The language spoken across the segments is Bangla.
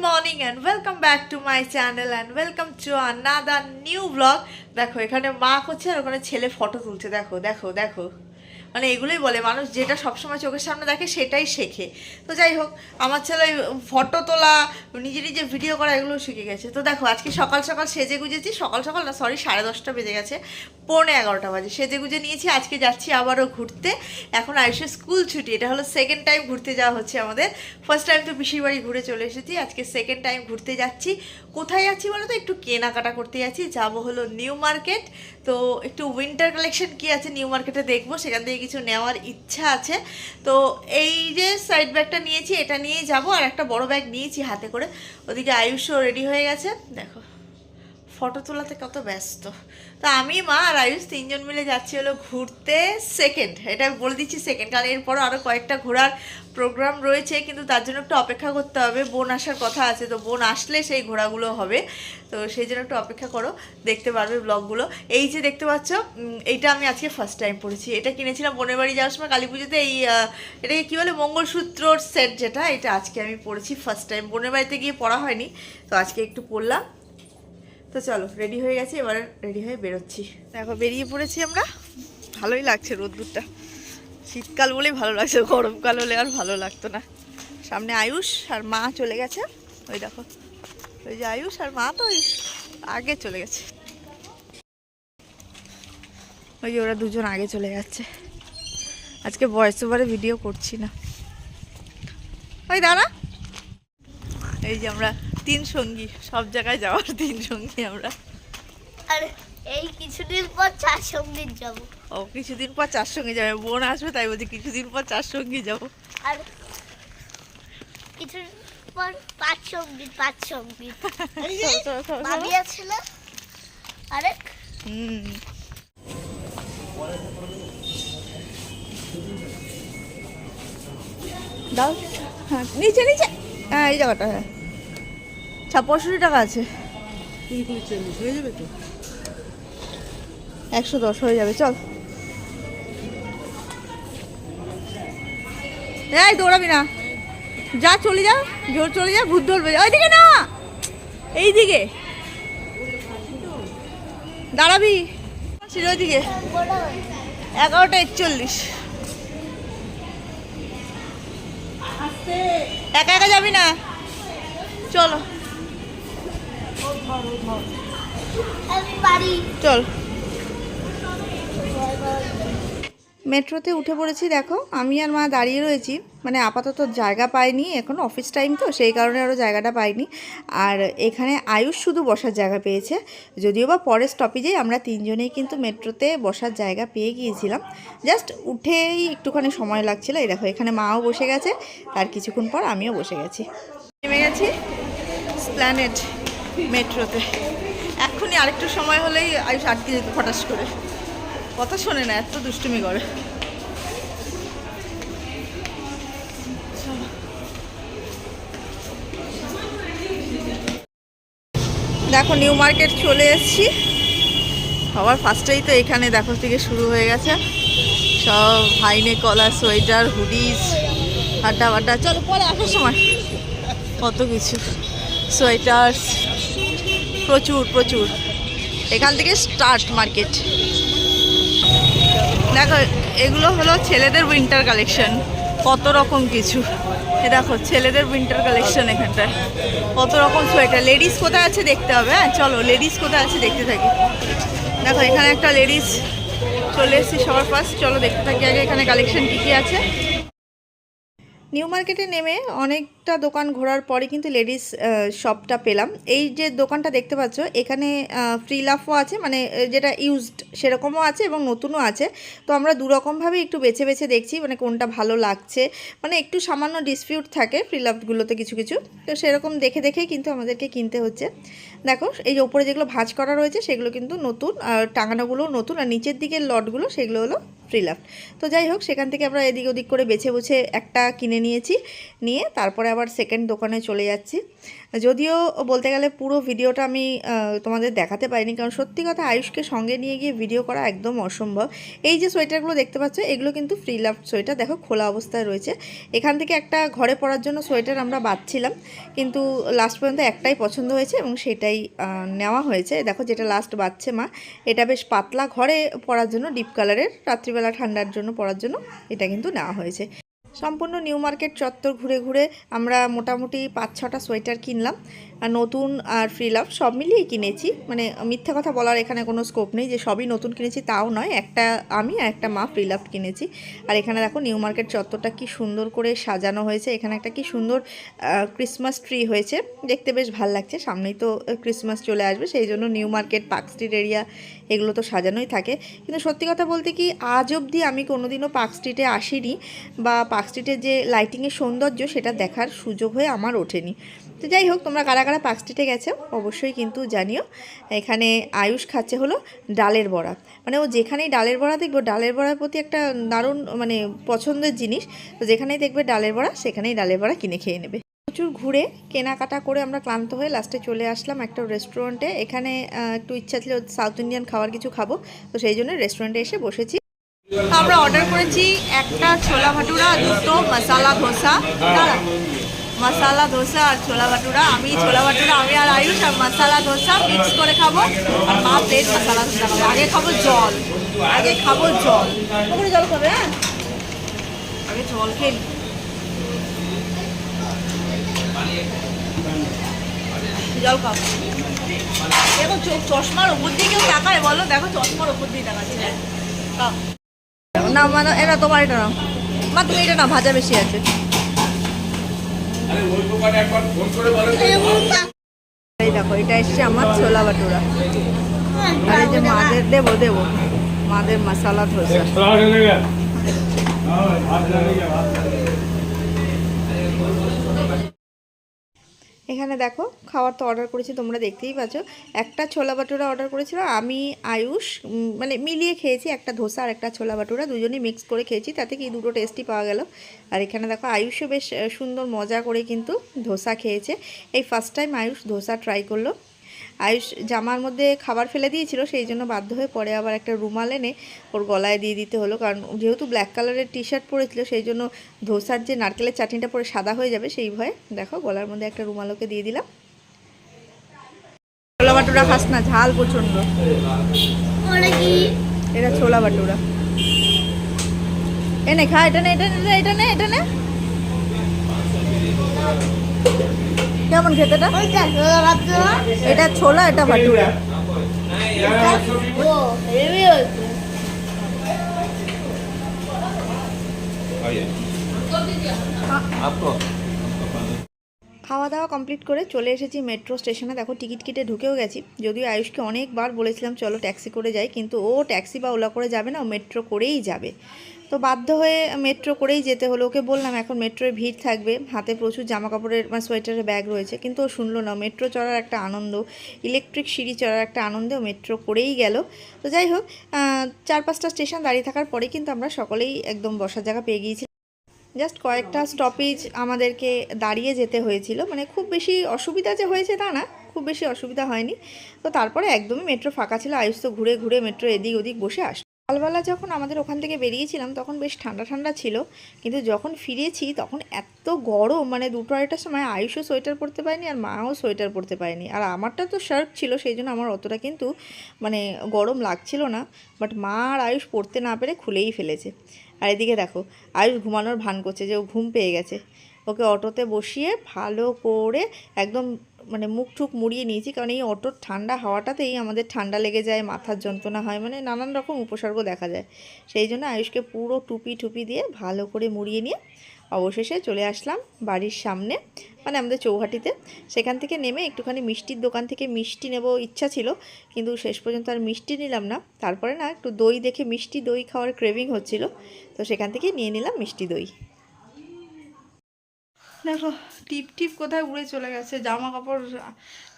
morning and welcome back to my channel and welcome to another new vlog. দেখো এখানে মা করছে আর ওখানে ছেলে ফটো তুলছে। দেখো দেখো দেখো, মানে এগুলোই বলে মানুষ যেটা সবসময় চোখের সামনে দেখে সেটাই শেখে। তো যাই হোক, আমার ছেলে ফটো তোলা, নিজে নিজে ভিডিও করা এগুলো শিখে গেছে। তো দেখো আজকে সকাল সকাল সেজে গুজেছি, সকাল সকাল না সরি 10:30 বেজে গেছে, 11:45 বাজে সেজে গুজে নিয়েছি। আজকে যাচ্ছি আবারও ঘুরতে। এখন আয়ুষের স্কুল ছুটি, এটা হলো সেকেন্ড টাইম ঘুরতে যাওয়া হচ্ছে আমাদের। ফার্স্ট টাইম তো পিসির বাড়ি ঘুরে চলে এসেছি, আজকে সেকেন্ড টাইম ঘুরতে যাচ্ছি। কোথায় যাচ্ছি বলো তো? একটু কেনাকাটা করতে যাচ্ছি, যাবো হলো নিউ মার্কেট। তো একটু উইন্টার কালেকশন কি আছে নিউ মার্কেটে দেখবো, সেখান থেকে কিছু নেওয়ার ইচ্ছা আছে। তো এই যে সাইড ব্যাগটা নিয়েছি, এটা নিয়েই যাবো। আর একটা বড় ব্যাগ নিয়েছি হাতে করে। ওদিকে আয়ুষও রেডি হয়ে গেছে, দেখো ফটো তোলাতে কত ব্যস্ত। তো আমি, মা আর আয়ুষ তিনজন মিলে যাচ্ছি হলো ঘুরতে। সেকেন্ড, এটা বলে দিচ্ছি সেকেন্ড, কারণ এরপরও আরও কয়েকটা ঘোরার প্রোগ্রাম রয়েছে, কিন্তু তার জন্য একটু অপেক্ষা করতে হবে। বোন আসার কথা আছে, তো বোন আসলে সেই ঘোরাগুলো হবে। তো সেই জন্য একটু অপেক্ষা করো, দেখতে পারবে ব্লগগুলো। এই যে দেখতে পাচ্ছ, এইটা আমি আজকে ফার্স্ট টাইম পরেছি। এটা কিনেছিলাম বোনের বাড়ি যাওয়ার সময় কালী পুজোতে। এই এটাকে কী বলে, মঙ্গলসূত্রর সেট যেটা, এটা আজকে আমি পরেছি ফার্স্ট টাইম। বোনের বাড়িতে গিয়ে পরা হয়নি, তো আজকে একটু পরলাম। তো চলো রেডি হয়ে গেছি, এবার রেডি হয়ে বেরোচ্ছি। দেখো বেরিয়ে পড়েছি আমরা, ভালোই লাগছে রোদ্দুরটা। শীতকাল বলেই ভালো লাগছে, গরমকাল হলে আর ভালো লাগতো না। সামনে আয়ুষ আর মা চলে গেছে, ওই দেখো ওই যে আয়ুষ আর মা তো ওই আগে চলে গেছে। ওই যে ওরা দুজন আগে চলে যাচ্ছে। আজকে ভয়েস ওভারে ভিডিও করছি না। ওই দাঁড়া, এই যে আমরা তিন সঙ্গী, সব জায়গায় যাওয়ার তিন সঙ্গী আমরা। আর এই কিছুদিন পর 4 সঙ্গী যাব। ও কিছুদিন পর 4 সঙ্গী যাবে, বোন আসবে তাই বলছি কিছুদিন পর 4 সঙ্গী যাব। আর কিছুদিন পর 5 সঙ্গী। ভাবি আছে না আরেক? দাও, হ্যাঁ নিচে নিচে, হ্যাঁ এই জায়গাটা, হ্যাঁ 65 টাকা আছে। হয়ে যাবে তো, 110 হয়ে যাবে, চল। এই দৌড়াবি না, যা চলে যা, জোর চলে যা, ভূত ধরবে। ওইদিকে না, এইদিকে দাঁড়াবি, ছিল ওইদিকে। 11:41। একা একা যাবি না, চলো আমি বাড়ি চল। মেট্রোতে উঠে পড়েছি। দেখো আমি আর মা দাঁড়িয়ে রয়েছি, মানে আপাতত জায়গা পাইনি, এখন অফিস টাইম তো সেই কারণে আরও জায়গাটা পাইনি। আর এখানে আয়ুষ শুধু বসার জায়গা পেয়েছে, যদিও বা পরের স্টপেজেই আমরা তিনজনেই কিন্তু মেট্রোতে বসার জায়গা পেয়ে গিয়েছিলাম। জাস্ট উঠেই একটুখানি সময় লাগছিল। এই দেখো এখানে মাও বসে গেছে, তার কিছুক্ষণ পর আমিও বসে গেছি। নেমে গেছি এসপ্ল্যানেড মেট্রোতে। এক্ষুনি আরেকটু সময় হলেই আয়ুষ আটকে যেত ফটাস করে, কথা শোনে না, এত দুষ্টুমি করে। দেখো নিউ মার্কেট চলে এসেছি। সবার ফার্স্টেই তো এখানে দেখো থেকে শুরু হয়ে গেছে সব হাইনে কলার, সোয়েটার, হুডিস, হাড্ডা বাড্ডা। চলো পরে আসার সময় কত কিছু সোয়েটার, প্রচুর প্রচুর। এখান থেকে স্টার্ট মার্কেট। দেখো এগুলো হলো ছেলেদের উইন্টার কালেকশন, কত রকম কিছু। এ দেখো ছেলেদের উইন্টার কালেকশন, এখানটায় কত রকম সোয়েটার। লেডিস কোথায় আছে দেখতে হবে, হ্যাঁ চলো লেডিস কোথায় আছে দেখতে থাকি। দেখো এখানে একটা লেডিস চলে এসেছি সবার ফার্স্ট, চলো দেখতে থাকি আগে এখানে কালেকশন কী কী আছে। নিউ মার্কেটে নেমে অনেকটা দোকান ঘোরার পরে কিন্তু লেডিস শপটা পেলাম। এই যে দোকানটা দেখতে পাচ্ছ, এখানে ফ্রি লাফও আছে, মানে যেটা ইউজড সেরকমও আছে এবং নতুনও আছে। তো আমরা দুরকমভাবে একটু বেছে বেছে দেখছি, মানে কোনটা ভালো লাগছে। মানে একটু সামান্য ডিসপিউট থাকে ফ্রি লাফগুলোতে কিছু কিছু, তো সেরকম দেখে দেখেই কিন্তু আমাদেরকে কিনতে হচ্ছে। দেখো এই যে ওপরে যেগুলো ভাঁজ করা রয়েছে সেগুলো কিন্তু নতুন, আর টাঙানোগুলোও নতুন, আর নিচের দিকের লটগুলো সেগুলো হলো ফ্রি লাফট। তো যাই হোক, সেখান থেকে আমরা এদিক ওদিক করে বেছে বুছে একটা কিনে নিয়েছি, নিয়ে তারপরে আবার সেকেন্ড দোকানে চলে যাচ্ছি। যদিও বলতে গেলে পুরো ভিডিওটা আমি তোমাদের দেখাতে পারিনি, কারণ সত্যি কথা আয়ুষকে সঙ্গে নিয়ে গিয়ে ভিডিও করা একদম অসম্ভব। এই যে সোয়েটারগুলো দেখতে পাচ্ছ, এগুলো কিন্তু ফ্রি লাফট সোয়েটার, দেখো খোলা অবস্থায় রয়েছে। এখান থেকে একটা ঘরে পরার জন্য সোয়েটার আমরা বাঁচছিলাম, কিন্তু লাস্ট পর্যন্ত একটাই পছন্দ হয়েছে এবং সেটাই নেওয়া হয়েছে। দেখো যেটা লাস্ট বাঁচছে মা, এটা বেশ পাতলা, ঘরে পরার জন্য ডিপ কালারের, রাত্রিবেলা ঠান্ডার জন্য পরার জন্য এটা কিন্তু নেওয়া হয়েছে। সম্পূর্ণ নিউ মার্কেট চত্বর ঘুরে ঘুরে আমরা মোটামুটি 5-6টা সোয়েটার কিনলাম, আর নতুন আর ফ্রি লাফট সব মিলিয়েই কিনেছি। মানে মিথ্যা কথা বলার এখানে কোনো স্কোপ নেই যে সবই নতুন কিনেছি, তাও নয়। একটা আমি আর একটা মা ফ্রি লাফট কিনেছি। আর এখানে দেখো নিউ মার্কেট চত্বরটা কি সুন্দর করে সাজানো হয়েছে। এখানে একটা কি সুন্দর ক্রিসমাস ট্রি হয়েছে, দেখতে বেশ ভালো লাগছে। সামনেই তো ক্রিসমাস চলে আসবে, সেই জন্য new market, park street area এগুলো তো সাজানোই থাকে। কিন্তু সত্যি কথা বলতে কি, আজ অবধি আমি কোনোদিনও পার্ক স্ট্রিটে আসিনি, বা পার্ক স্ট্রিটের যে লাইটিংয়ের সৌন্দর্য সেটা দেখার সুযোগ হয়ে আমার ওঠেনি। তো যাই হোক, তোমরা কারা কারা পার্ক স্ট্রিটে গেছো অবশ্যই কিন্তু জানিও। এখানে আয়ুষ খাচ্ছে হলো ডালের বড়া, মানে ও যেখানেই ডালের বড়া দেখবো, ডালের বড়ার প্রতি একটা দারুণ মানে পছন্দের জিনিস, তো যেখানেই দেখবে ডালের বড়া সেখানেই ডালের বড়া কিনে খেয়ে নেবে। প্রচুর ঘুরে কেনাকাটা করে আমরা ক্লান্ত হয়ে লাস্টে চলে আসলাম একটা রেস্টুরেন্টে। এখানে একটু ইচ্ছা ছিল সাউথ ইন্ডিয়ান খাবার কিছু খাবো, তো সেই জন্য রেস্টুরেন্টে এসে বসেছি। আমরা অর্ডার করেছি একটা ছোলা ভাটুরা, দুটো মশালা ধোসা, মশালা ধোসা আর ছোলা ভাটুরা। আমি ছোলা ভাটুরা, আমি আর আয়ুষ, আর মশালা ধোসা মিক্স করে খাবো, আর মা প্লেট মশালা ধোসা খাবো। আগে খাবো জল, আগে খাবো জল। ওখানে জল খাবে? হ্যাঁ, আগে জল খেয়ে জল খাও। দেখো চশমার উপর দিয়ে কেউ তাকায় বলো? দেখো চশমার উপর দিয়ে তাকাচ্ছে। না মানে এটা তোমার, এটা নাও মা, তুমি এটা না, ভাজা বেশি আছে। এই দেখো, এটা এসছে আমার ছোলা ভাটুরা, আর এই যে মাদের দেবো দেবো মাদের মশালা ধোসা। এখানে দেখো খাবার তো অর্ডার করেছি, তোমরা দেখতেই পাচ্ছ। একটা ছোলা ভাটুরা অর্ডার করেছিল আমি, আয়ুষ, মানে মিলিয়ে খেয়েছি। একটা ধোসা আর একটা ছোলা ভাটুরা দুজনেই মিক্স করে খেয়েছি, তাতে কি দুটো টেস্টই পাওয়া গেল। আর এখানে দেখো আয়ুষও বেশ সুন্দর মজা করে কিন্তু ধোসা খেয়েছে। এই first time Ayush dosa try করলো। আয়ুষ জামার মধ্যে খাবার ফেলে দিয়েছিল, সেই জন্য বাধ্য হয়ে পরে আবার একটা রুমাল এনে ওর গলায় দিয়ে দিতে হলো, কারণ যেহেতু ব্ল্যাক কালারের টি শার্ট পরেছিল, সেই জন্য ধোসার যে নারকেলের চাটনিটা পরে সাদা হয়ে যাবে সেই ভয়ে দেখো গলার মধ্যে একটা রুমাল ওকে দিয়ে দিলাম। ছোলা ভাটুরা খাস না, ঝাল প্রচণ্ড। এটা ছোলা ভাটুরা এনে খা, এটা নে, এটা নে, এটা নে, এটা নে। কেমন খেতে? এটা ছোলা, এটা ভাটুরা। খাওয়া দাওয়া কমপ্লিট করে চলে এসেছি মেট্রো স্টেশনে। দেখো টিকিট কেটে ঢুকেও গেছি। যদিও আয়ুষকে অনেকবার বলেছিলাম চলো ট্যাক্সি করে যাই, কিন্তু ও ট্যাক্সি বা ওলা করে যাবে না, ও মেট্রো করেই যাবে। তো বাধ্য হয়ে মেট্রো করেই যেতে হলো। ওকে বললাম এখন মেট্রোয় ভিড় থাকবে, হাতে প্রচুর জামা কাপড়ের মানে সোয়েটারের ব্যাগ রয়েছে, কিন্তু ও শুনলো না। মেট্রো চড়ার একটা আনন্দ, ইলেকট্রিক সিঁড়ি চড়ার একটা আনন্দে ও মেট্রো করেই গেল। তো যাই হোক, 4-5টা স্টেশন দাঁড়িয়ে থাকার পরে কিন্তু আমরা সকলেই একদম বসার জায়গা পেয়ে গিয়েছি। জাস্ট কয়েকটা স্টপেজ আমাদেরকে দাঁড়িয়ে যেতে হয়েছিল, মানে খুব বেশি অসুবিধা যে হয়েছে তা না, খুব বেশি অসুবিধা হয়নি। তো তারপরে একদমই মেট্রো ফাঁকা ছিল। আয়ুষ তো ঘুরে ঘুরে মেট্রো এদিক ওদিক বসে আস। সকালবেলা যখন আমাদের ওখান থেকে বেরিয়েছিলাম তখন বেশ ঠান্ডা ঠান্ডা ছিল, কিন্তু যখন ফিরেছি তখন এত গরম, মানে 2-2:30টার সময় আয়ুষও সোয়েটার পরতে পারেনি আর মাও সোয়েটার পরতে পারেনি। আর আমারটা তো শার্ট ছিল, সেই জন্য আমার অতটা কিন্তু মানে গরম লাগছিল না, বাট মা আর আয়ুষ পরতে না পেরে খুলেই ফেলেছে। আর এদিকে দেখো আয়ুষ ঘুমানোর ভান করছে যে ও ঘুম পেয়ে গেছে। ওকে অটোতে বসিয়ে ভালো করে একদম মানে মুখ ঠুক মুড়িয়ে নিয়েছি, কারণ এই অটোর ঠান্ডা হাওয়াটাতেই আমাদের ঠান্ডা লেগে যায়, মাথার যন্ত্রণা হয়, মানে নানান রকম উপসর্গ দেখা যায়। সেই জন্য আয়ুষকে পুরো টুপি দিয়ে ভালো করে মুড়িয়ে নিয়ে অবশেষে চলে আসলাম বাড়ির সামনে, মানে আমাদের চৌহাটিতে। সেখান থেকে নেমে একটুখানি মিষ্টির দোকান থেকে মিষ্টি নেব ইচ্ছা ছিল, কিন্তু শেষ পর্যন্ত আর মিষ্টি নিলাম না। তারপরে না একটু দই দেখে মিষ্টি দই খাওয়ার ক্রেভিং হচ্ছিল, তো সেখান থেকে নিয়ে নিলাম মিষ্টি দই। দেখো টিপ টিপ কোথায় উড়ে চলে গেছে, জামা কাপড়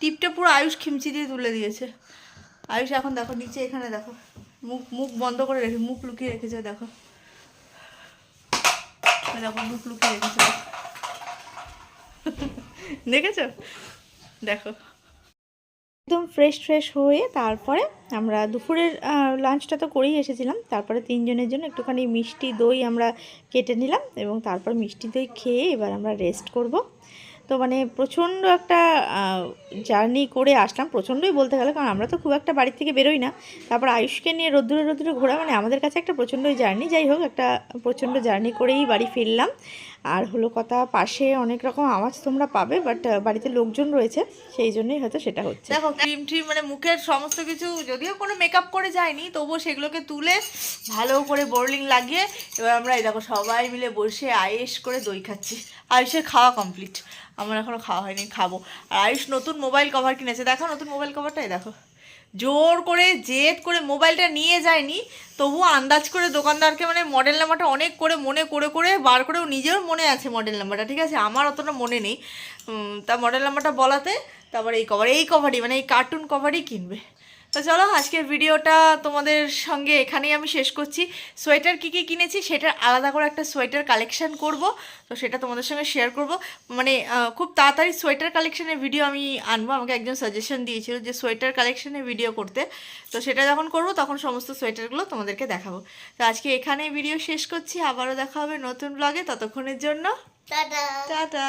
টিপটা পুরো আয়ুষ খিমচি দিয়ে তুলে দিয়েছে। আয়ুষ এখন দেখো নিচে, এখানে দেখো মুখ মুখ বন্ধ করে রেখে মুখ লুকিয়ে রেখেছে দেখো, দেখো মুখ লুকিয়ে রেখেছে, দেখেছো? দেখো একদম ফ্রেশ হয়ে তারপরে আমরা দুপুরের লাঞ্চটা তো করেই এসেছিলাম। তারপরে 3 জনের জন্য একটুখানি মিষ্টি দই আমরা কেটে নিলাম এবং তারপর মিষ্টি দই খেয়ে এবার আমরা রেস্ট করব। তো মানে প্রচণ্ড একটা জার্নি করে আসলাম, প্রচণ্ডই বলতে গেলে, কারণ আমরা তো খুব একটা বাড়ি থেকে বেরোই না। তারপর আয়ুষকে নিয়ে রোদ্দুরে ঘোরা মানে আমাদের কাছে একটা প্রচণ্ডই জার্নি। যাই হোক, একটা প্রচণ্ড জার্নি করেই বাড়ি ফিরলাম। আর হলো কথা, পাশে অনেক রকম আওয়াজ তোমরা পাবে, বাট বাড়িতে লোকজন রয়েছে, সেই জন্যই হয়তো সেটা হচ্ছে। দেখো ক্রিম ট্রিম মানে মুখের সমস্ত কিছু, যদিও কোনো মেকআপ করে যায়নি, তবুও সেগুলোকে তুলে ভালো করে বোরলিং লাগিয়ে এবার আমরা এই দেখো সবাই মিলে বসে আয়েশ করে দই খাচ্ছি। আয়ুষের খাওয়া কমপ্লিট, আমার এখনও খাওয়া হয়নি, খাবো। আর আয়ুষ নতুন মোবাইল কভার কিনেছে, দেখো নতুন মোবাইল কভারটাই দেখো, জোর করে জেদ করে মোবাইলটা নিয়ে যায়নি, তবুও আন্দাজ করে দোকানদারকে মানে মডেল নাম্বারটা অনেক করে মনে করে বার করেও নিজেরও মনে আছে মডেল নাম্বারটা, ঠিক আছে, আমার অতটা মনে নেই। তা মডেল নাম্বারটা বলাতে তারপরে এই কভারই মানে এই কার্টুন কভারই কিনবে। তো চলো আজকের ভিডিওটা তোমাদের সঙ্গে এখানেই আমি শেষ করছি। সোয়েটার কী কী কিনেছি সেটার আলাদা করে একটা সোয়েটার কালেকশান করব, তো সেটা তোমাদের সঙ্গে শেয়ার করব। মানে খুব তাড়াতাড়ি সোয়েটার কালেকশানের ভিডিও আমি আনবো, আমাকে একজন সাজেশন দিয়েছিল যে সোয়েটার কালেকশানের ভিডিও করতে, তো সেটা যখন করব তখন সমস্ত সোয়েটারগুলো তোমাদেরকে দেখাবো। তো আজকে এখানেই ভিডিও শেষ করছি, আবারও দেখা হবে নতুন ব্লগে, ততক্ষণের জন্য টাটা। টাটা।